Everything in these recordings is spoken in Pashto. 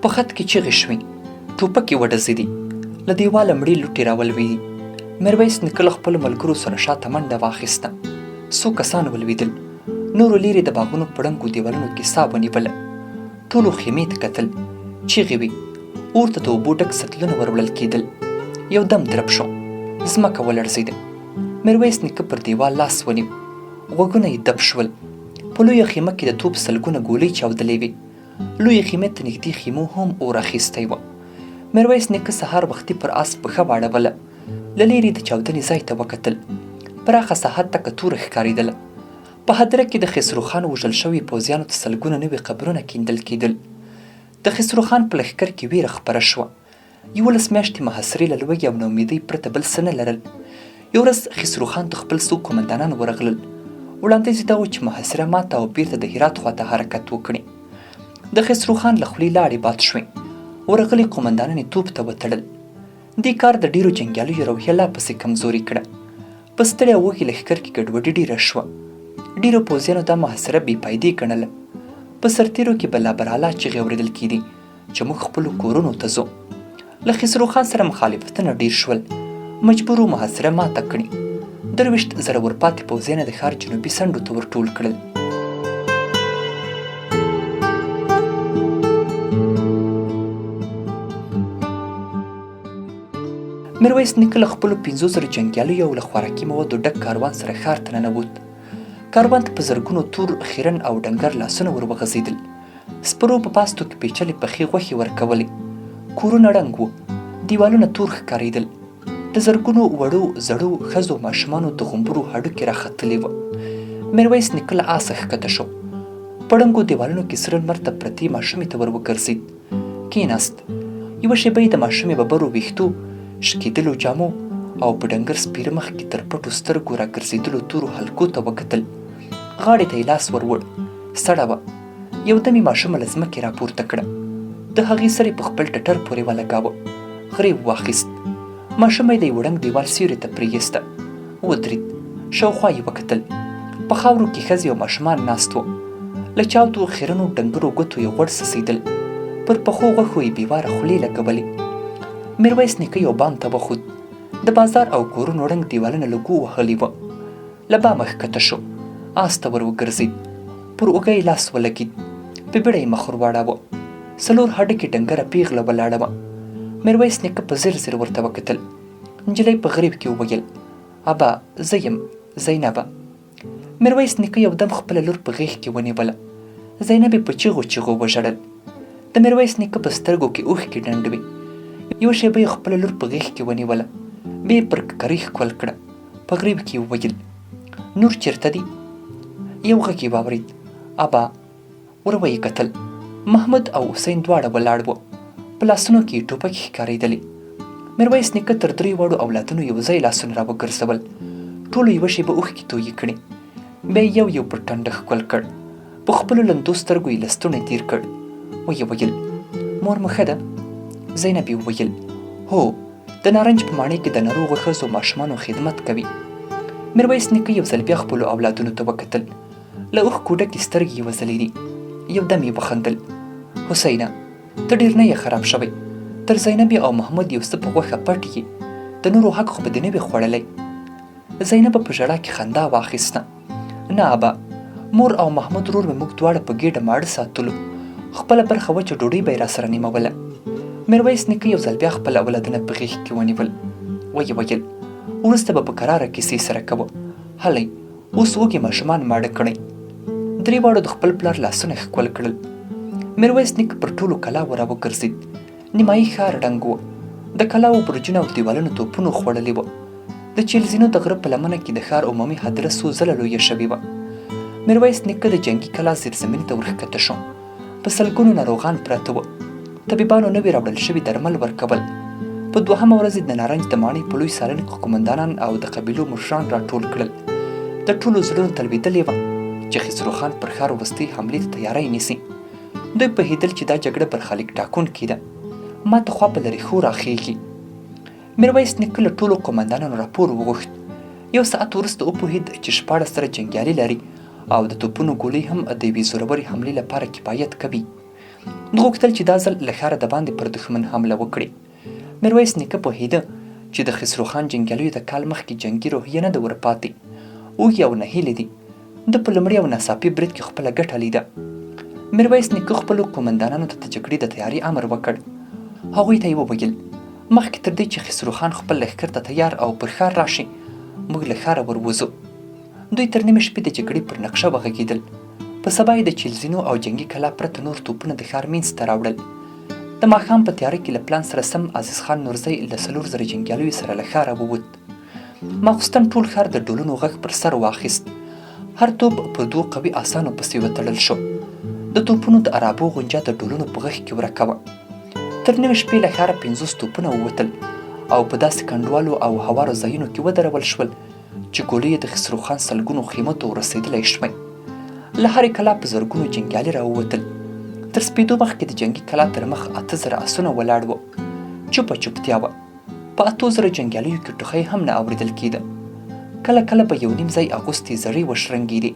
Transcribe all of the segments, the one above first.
په خط کې چیغې شوې، ټوپکې وډزېدې، له دیواله مړې لوټې راولوېدې. میرویس نیکه له خپلو ملګرو سره شاته منډه واخیسته. څو کسان ولوېدل، نورو لیرې د باغونو په ړنګو دیوالونو کې ساه ونیوله. ټولو خیمې ته کتل، چیغې وې، اور ته د اوبو ډک سطلونه وروړل کېدل. یو دم درب شو، ځمکه ولړزېده. میرویس نیکه پر دیوال لاس ونیو، غوږونه یې دب شول. په لویه خیمه کې د توپ سلګونه ګولۍ چاودلې وې. لویې خیمې ته نږدې خیمو هم اور اخیستی و. میرویس نیکه سهار وختي پر آس پښه واړوله. له لرې د چاودنې ځای ته وکتل. پراخه ساحه تکه توره ښکارېدله. په هدیره کې د خسرو خان وژل شوي پوځیانو ته سلګونه نوي قبرونه کیندل کېدل. د خسرو خان په لښکر کې ویره خپره شوه. 11 میاشتې محاصرې له لوږې او ناامیدۍ پرته بل څه نه لرل. یو ورځ خسرو خان ته خپل څو قومندانان ورغلل. وړاندیز یې دا و چې محاصره ماته او بیرته د هرات خواته حرکت وکړي. د خسرو خان له خولې لاړې باد شوې. ورغلي قومندانان یې توپ ته وتړل. دې کار د ډېرو جنګیالیو روحیه لا پسې کمزوري کړه. په ستړي او وږي لښکر کې ګډوډي ډېره شوه. ډېرو پوځیانو دا محاصره بې فایدې ګڼله. په سرتېرو کې به لا براله چیغې اورېدل کېدې چې موږ خپلو کورونو ته ځو. له خسرو خان سره مخالفتونه ډېر شول. مجبور و محاصره ماته کړي. 23 زره ورپاتې پوځیان د ښار جنوبي څنډو ته ورټول کړل. میرویس نیکه له خپلو 500 جنګیالیو او له خوراکي موادو ډک کاروان سره ښار ته ننوت. کاروان ته په زرګونو تور، خیرن او ډنګر لاسونه ور وغځېدل. سپرو په پاستو کې پیچلې پخې غوښې ورکولې. کورونه ړنګ وو، دیوالونه تور ښکارېدل. د زرګونو وړو زړو ښځو ماشومانو د غومبرو هډوکې راختلي وه. میرویس نیکه له آسه ښکته شو. په ړنګو دیوالونو کې سره لمر ته پرتې ماشومې ته ور وګرځېد. کېناست. یوه شېبه یې د ماشومې ببرو ویښتو، شکېدلو جامو او په ډنګر سپېره مخ کې تر پټو سترګو راګرځېدلو تورو حلقو ته وکتل. غاړې ته یې لاس وروړ. سړه وه. یو دم یې ماشومه له ځمکې راپورته کړه. د هغې سر یې په خپل ټټر پورې ولګاوه. غریب واخیست. ماشومه یې د یو ړنګ دیوال سیوري ته پرېیسته. ودرېد. شاوخوا یې وکتل. په خاورو کې ښځې او ماشومان ناست وو. له چاودو خیرنو ډنګرو ګوتو یې غوړ څڅېدل. پر پخو غوښو یې بېواره خولې لګولې. میرویس نیکه یو بام ته وخوت. د بازار او کورونو ړنګ دیوالونه له ګو وهلي وه. له بامه ښکته شو. آس ته ور وګرځېد. پر اوږه یې لاس ولګېد. په بېړه یې مخ ور واړاوه. 4 هډوکې ډنګره پیغله ولاړه وه. میرویس نیکه په ځیر ځیر ورته وکتل. نجلۍ په غریب کې وویل: ابا زه یم زینبه. میرویس نیکه یو دم خپله لور په غېږ کې ونیوله. زینب یې په چیغو چیغو وژړل. د میرویس نیکه په سترګو کې اوښکې ډنډ وې. یوه شېبه یې خپله لور په غېږ کې ونیوله. بیا یې پر ککرۍ ښکل کړه. په غریب کې یې وویل: نور چېرته دي؟ یو غږ یې واورېد: ابا. ور ویې کتل. محمود او حسین دواړه ولاړ وو. په لاسونو کې یې ټوپکې ښکارېدلې. میرویس نیکه تر 3 وړو اولادونو یو ځای لاسونه را وګرځول. ټولو یوه شېبه اوښکې تویې کړې. بیا یې یو یو پر ټنډه ښکل کړ. په خپلو لندو سترګو یې لستوڼی تېر کړ. ویې ویل: مور مو ښه ده؟ زینب یې وویل: هو، د نارنج په ماڼۍ کې د ناروغو ښځو ماشومانو خدمت کوي. میرویس نیکه یو ځل بیا خپلو اولادونو ته وکتل. له اوښکو ډکې سترګې یې وځلېدې. یو دم یې وخندل: حسینه، ته ډېر نه یې خراب شوی. تر زینبې او محمود یو څه په غوښه پټ یې. د نورو حق خو به دې نه وي خوړلی. زینب په ژړا کې خندا واخیسته. نه ابا، مور او محمود ورور مې موږ دواړه په ګېډه ماړه ساتلو. خپله برخه وچه ډوډۍ به یې راسره نیموله. میرویس نیکه یو ځل بیا خپل اولادونه په غېږ کې ونیول. ویې ویل: وروسته به په کراره کیسې سره کوو. هلئ، اوس وږي ماشومان ماړه کړئ. 3 واړو د خپل پلار لاسونه ښکل کړل. میرویس نیکه پر ټولو کلاوو را وګرځېد. نیمایي ښار ړنګ و. د کلاوو برجونه او دیوالونو توپونو خوړلي وه. د چیلزینو د غره په لمنه کې د ښار عمومي هدیره څو ځله لویه شوې وه. میرویس نیکه د جنګي کلا زیرزمینۍ ته ورښکته شو. په سلګونو ناروغان پراته وه. طبیبانو نوي راوړل شوي درمل ورکول. په 2مه ورځ د نارنج د ماڼۍ په لوی سالن کې قومندانان او د قبیلو مشران راټول کړل. د ټولو زړونو تلوېدلې وه چې خسرو خان پر ښار وروستۍ حملې ته تیاری نیسي. دوی پوهېدل چې دا جګړه برخلیک ټاکونکې ده. ماته خوا په لرې ښو راخېږي. میرویس نیکه له ټولو قومندانانو راپور وغوښت. 1 ساعت وروسته وپوهېد چې 14 سره جنګیالي لري او د توپونو ګولۍ هم د یوې زورورې حملې لپاره کفایت کوي. ده غوښتل چې دا ځل له ښاره د باندې پر دښمن حمله وکړي. میرویس نیکه پوهېده چې د خسرو خان جنګیالیو د کال مخکې جنګي روحیه نه ده ورپاتې. اوږې او نهیلې دي. ده په لومړي او ناڅاپي برید کې خپله ګټه لیده. میرویس نیکه خپلو قومندانانو ته د جګړې د تیاري امر وکړ. هغوی ته یې وویل مخکې تر دې چې خسرو خان خپل لښکر ته تیار او پر ښار راشي موږ له ښاره وروځو. دوی تر نیمې شپې د جګړې پر نقشه وغږېدل. په سبا یې د چیلزینو او جنګي کلا پرته نور توپونه د ښار مینځ ته راوړل. د ماښام په تیاره کې له پلان سره سم عزیز خان نورزی له 4,000 جنګیالیو سره له ښاره ووت. ماخوستن ټول ښار د ډولونو غږ پر سر واخیست. هر توپ پر 2 قوي آسانو پسې وتړل شو. د توپونو د عرابو غونجه د ډولونو په غږ کې ورکه وه. تر نیمې شپې له ښاره 50 توپونه ووتل او په داسې کنډوالو او هوارو ځایونو کې ودرول شول چې ګولۍ د خسرو خان سلګونو خیمو ته ورسېدلی شوی. له هرې کلا په زرګونو جنګیالي راووتل. تر سپېدو مخکې د جنګي کلا تر مخ 8,000 آسونه ولاړ وو. چوپه چوپتیا وه. په 8,000 جنګیالیو کې ټوخی هم نه اورېدل کېده. کله کله به یو نیم ځای اغوستې زړې وشرنګېدې.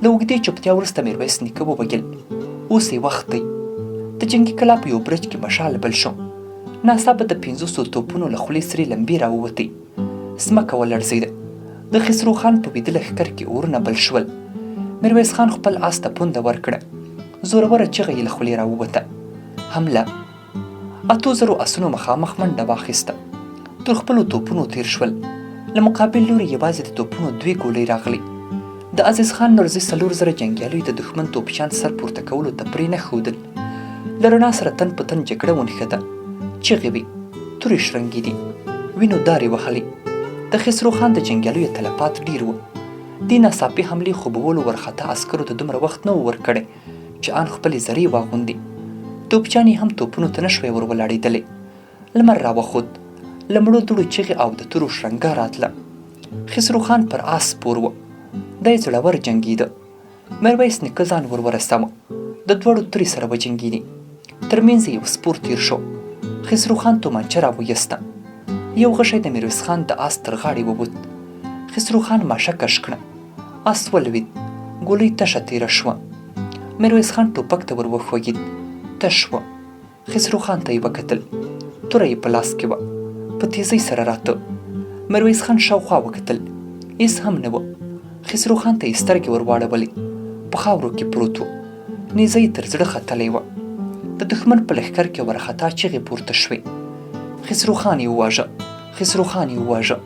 له اوږدې چوپتیا وروسته میرویس نیکه وویل اوس یې وخت دی. د جنګي کلا په یو برج کې مشال بل شو. ناڅاپه د 500 توپونو له خولې سرې لمبې راووتې. ځمکه ولړزېده. د خسرو خان په ویده لښکر کې اورونه بل شول. میرویس خان خپل آس ته پونده ورکړه. زوروره چغه یې له خولې راووته. حمله. 8,000 آسونو مخامخ منډه واخیسته. تر خپلو توپونو تیر شول. له مقابل لوري یوازې د توپونو 2 ګولۍ راغلې. د عزیز خان نورزي 4,000 جنګیالیو د دښمن توپچیان سر پورته کولو ته پرې نه ښودل. له رڼا سره تن په تن جګړه ونښته. چغې وې. تورې شرنګېدې. وینو دارې وهلې. د خسرو خان د جنګیالیو تلفات ډېر وو. دې ناڅاپي حملې خوبولو ورخطا عسکرو ته دومره وخت نه و ورکړی چې آن خپلې زرې واغوندي. توپچیان یې هم توپونو ته نه شوی ور ولاړېدلی. لمر راوخوت. له مړو دوړو چغې او د تورو شرنګا راتله. خسرو خان پر آس سپور و. دی زړور جنګېده. میرویس نیکه ځان ور ورساوه. د دواړو تورې سره وجنګېدې. تر منځ یې یو سپور تیر شو. خسرو خان تومانچه راویسته. یو غشی د میرویس خان د آس تر غاړې ووت. خسرو خان ماشه کش کړه. آس ولوېد. ګولۍ تشه تېره شوه. میرویس خان ټوپک ته ور وښویېد. تش وه. خسرو خان ته یې وکتل. توره یې په لاس کې وه. په تیزۍ سره راته. میرویس خان شاوخوا وکتل. هېڅ هم نه وه. خسرو خان ته یې سترګې ور واړولې. په خاورو کې پروت و. نیزه یې تر زړه ختلی وه. د دښمن په لښکر کې ورخطا چغې پورته شوې. خسرو خان یې وواژه. خسرو خان یې وواژه.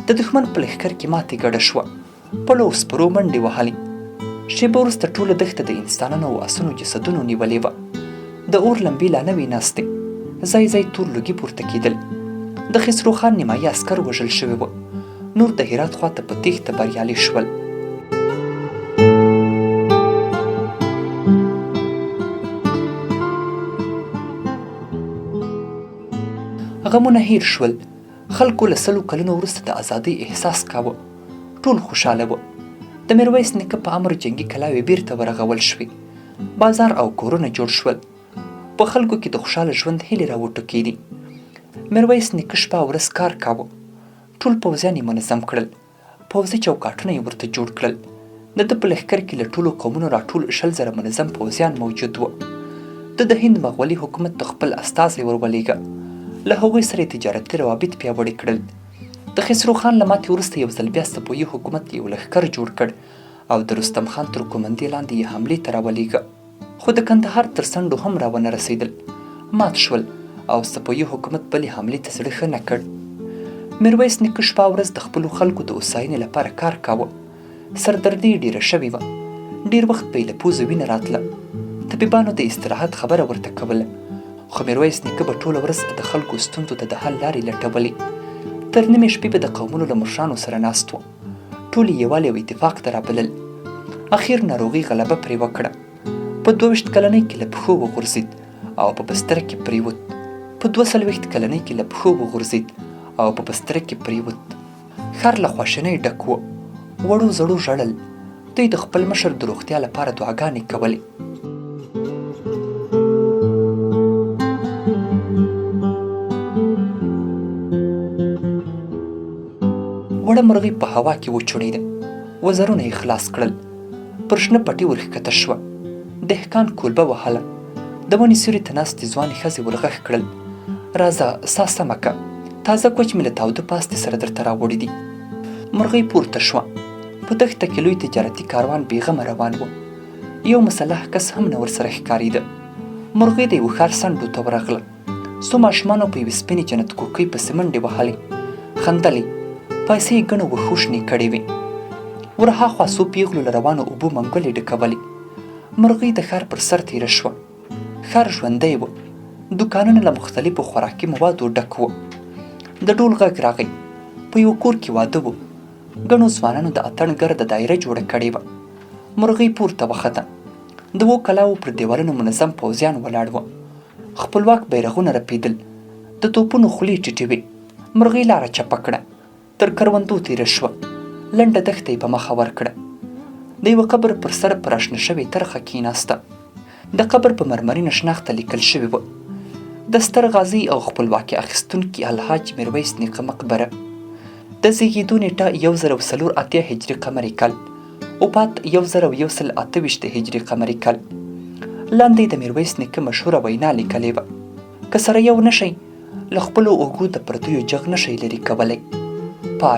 د دښمن په لښکر کې ماتې ګډه شوه. پلو او سپرو منډې وهلې. شېبه وروسته ټوله دښته د انسانانو او اسونو جسدونو نیولې وه. د اور لمبې لا نه وې ناستې. ځای ځای تور لوګي پورته کېدل. د خسرو خان نیمایي عسکر وژل شوي وه. نور د هرات خواته په تېښته بریالي شول. غمونه هیر شول. خلکو له 100 کلونو وروسته د ازادۍ احساس کاوه. ټول خوشحاله وه. د میرویس نیکه په امر جنګي کلاوې بیرته ورغول شوې. بازار او کورونه جوړ شول. په خلکو کې د خوشحاله ژوند هیلې راوټوکېدې. میرویس نیکه شپه او ورځ کار کاوه. ټول پوځیان یې منظم کړل. پوځي چوکاټونه یې ورته جوړ کړل. د ده په لښکر کې له ټولو قومونو راټول 100,000 منظم پوځیان موجود وه. د هند مغولي حکومت ته خپل استازی ورولېږه. له هغوی سره یې تجارتي روابط پیاوړي کړل. د خسرو خان له ماتې وروسته یو ځل بیا صفوي حکومت یو لښکر جوړ کړ او د رستم خان تر قومندې لاندې یې حملې ته راولېږه. خو د کندهار تر څنډو هم راونه رسېدل. مات شول او صفوي حکومت بلې حملې ته زړه ښه نه کړ. میرویس نیکه شپه ورځ د خپلو خلکو د هوساینې لپاره کار کاوه. سردردي یې ډېره شوې وه. ډېر وخت به یې له پوزه وینه راتله. طبیبانو د استراحت خبره ورته کوله. خو میرویس نیکه به ټوله ورځ د خلکو ستونزو ته د حل لارې لټولې. تر نیمې شپې به د قومونو له مشرانو سره ناست و. ټول یې یووالي او اتفاق ته رابلل. اخیر ناروغي غلبه پرې وکړه. په 22 کلنۍ کې له پښو وغورځېد او په بستره کې پرېوت. په 42 کلنۍ کې له پښو وغورځېد او په بستره کې پرېوت. ښار له خواشینۍ ډک و. وړو زړو ژړل. دوی د خپل مشر د روغتیا لپاره دعاګانې کولې. وړه مرغۍ په هوا کې وچوڼېده. وزرونه یې خلاص کړل. پر شنه پټي ورښکته شوه. دهقان کولبه وهله. د ونې سیوري ته ناستې ځوانې ښځې ورغږ کړل: راځه، ساه سمه که، تازه کوچ مې له تاوده پاستي سره درته راوړی دی. مرغۍ پورته شوه. په دښته کې لوی تجارتي کاروان بېغمه روان و. یو مسلح کس هم نه ورسره ښکارېده. مرغۍ د یوه ښار څنډو ته ورغله. څو ماشومانو په یوې سپینې جنتکوکۍ پسې منډې وهلې، خندلې، پیسې یې ګڼو وښوشنې کړې وې. ورهاخوا څو پیغلو له روانو اوبو منګولې ډکولې. مرغۍ د ښار پر سر تېره شوه. ښار ژوندی و. دوکانونه له مختلفو خوراکي موادو ډک وو. د ډول غږ راغی. په یو کور کې واده و. ګڼو ځوانانو د اتڼ ګرده دایره جوړه کړې وه. مرغۍ پورته وخته. د 2 کلاوو پر دیوالونو منظم پوځیان ولاړ وه. خپلواک بیرغونه رپېدل. د توپونو خولې ټیټې وې. مرغۍ لاره چپه کړه. تر کروندو تېره شوه. لنډه دښته یې په مخه ورکړه. د یوه قبر پر سر پر اشنه شوې ترخه کېناسته. د قبر په مرمرینه شناخته لیکل شوې وه: د ستر غازي او خپلواکي اخیستونکي الحاج میرویس نیکه مقبره. د زیږېدو نیټه 1084 هجري قمري کال، وفات 1128 هجري قمري کال. لاندې د میرویس نیکه مشهوره وینا لیکلې وه: که سره یو نشئ، له خپلو اوږو د پردیو جغ نشئ لرې کولی. پای.